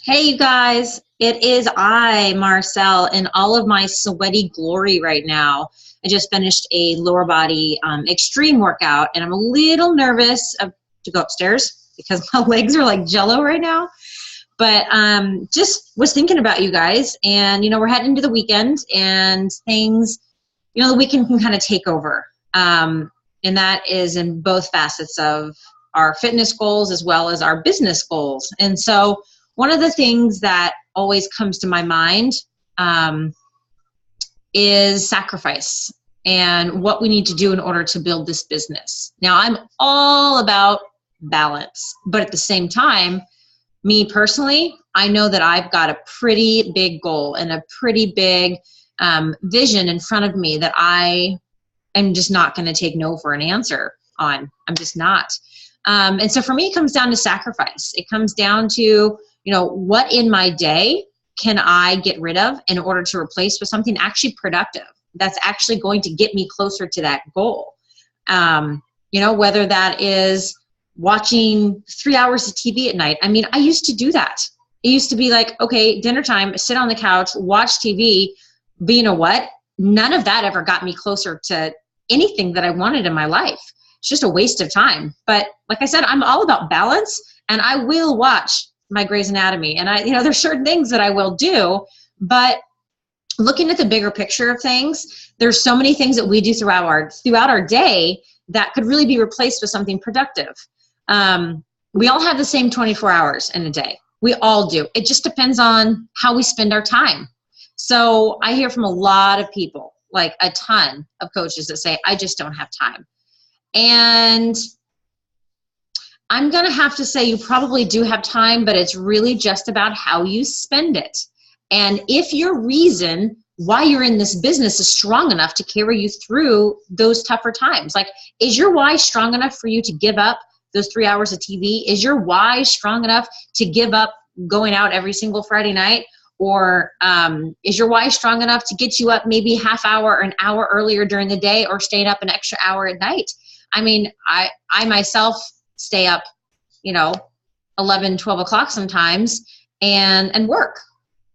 Hey, you guys, it is I, Marcel, in all of my sweaty glory right now. I just finished a lower body extreme workout, and I'm a little nervous to go upstairs because my legs are like jello right now. But just was thinking about you guys, and we're heading into the weekend, and things, the weekend can kind of take over, and that is in both facets of our fitness goals as well as our business goals. And so one of the things that always comes to my mind is sacrifice and what we need to do in order to build this business. Now, I'm all about balance, but at the same time, me personally, I know that I've got a pretty big goal and a pretty big vision in front of me that I am just not going to take no for an answer on. I'm just not. And so for me, it comes down to sacrifice. It comes down to, what in my day can I get rid of in order to replace with something actually productive that's actually going to get me closer to that goal. Whether that is watching 3 hours of TV at night. I mean, I used to do that. It used to be like, okay, dinner time, sit on the couch, watch TV, but you know what? None of that ever got me closer to anything that I wanted in my life. It's just a waste of time. But like I said, I'm all about balance, and I will watch my Grey's Anatomy, and there's certain things that I will do, but looking at the bigger picture of things, there's so many things that we do throughout our day that could really be replaced with something productive. We all have the same 24 hours in a day. We all do. It just depends on how we spend our time. So I hear from a lot of people, like a ton of coaches that say, I just don't have time. And I'm going to have to say you probably do have time, but it's really just about how you spend it. And if your reason why you're in this business is strong enough to carry you through those tougher times, like, is your why strong enough for you to give up those 3 hours of TV? Is your why strong enough to give up going out every single Friday night? Or is your why strong enough to get you up maybe half hour or an hour earlier during the day, or staying up an extra hour at night? I mean, I myself stay up, 11, 12 o'clock sometimes and work.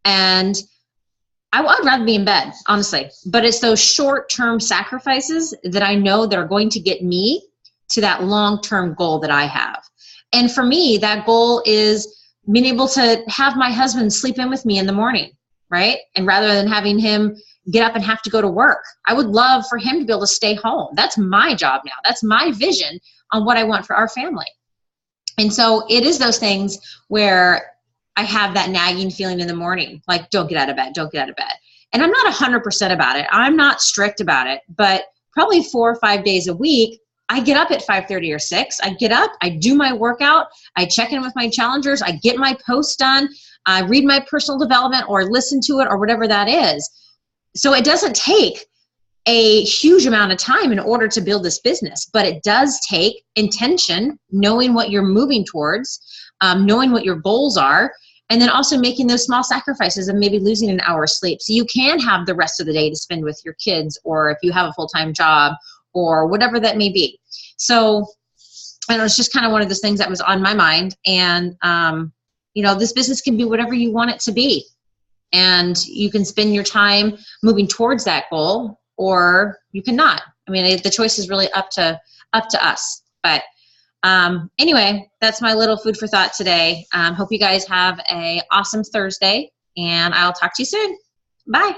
And I'd rather be in bed, honestly. But it's those short-term sacrifices that I know that are going to get me to that long-term goal that I have. And for me, that goal is being able to have my husband sleep in with me in the morning, right? And rather than having him get up and have to go to work, I would love for him to be able to stay home. That's my job now. That's my vision on what I want for our family. And so it is those things where I have that nagging feeling in the morning, like, don't get out of bed, don't get out of bed. And I'm not 100% about it. I'm not strict about it, but probably 4 or 5 days a week, I get up at 5:30 or 6. I get up, I do my workout, I check in with my challengers, I get my posts done, I read my personal development or listen to it or whatever that is. So it doesn't take a huge amount of time in order to build this business, but it does take intention, knowing what you're moving towards, knowing what your goals are, and then also making those small sacrifices of maybe losing an hour of sleep so you can have the rest of the day to spend with your kids, or if you have a full-time job, or whatever that may be. So, and it was just kind of one of those things that was on my mind. And, this business can be whatever you want it to be. And you can spend your time moving towards that goal, or you cannot. I mean, the choice is really up to us. But anyway, that's my little food for thought today. Hope you guys have an awesome Thursday, and I'll talk to you soon. Bye.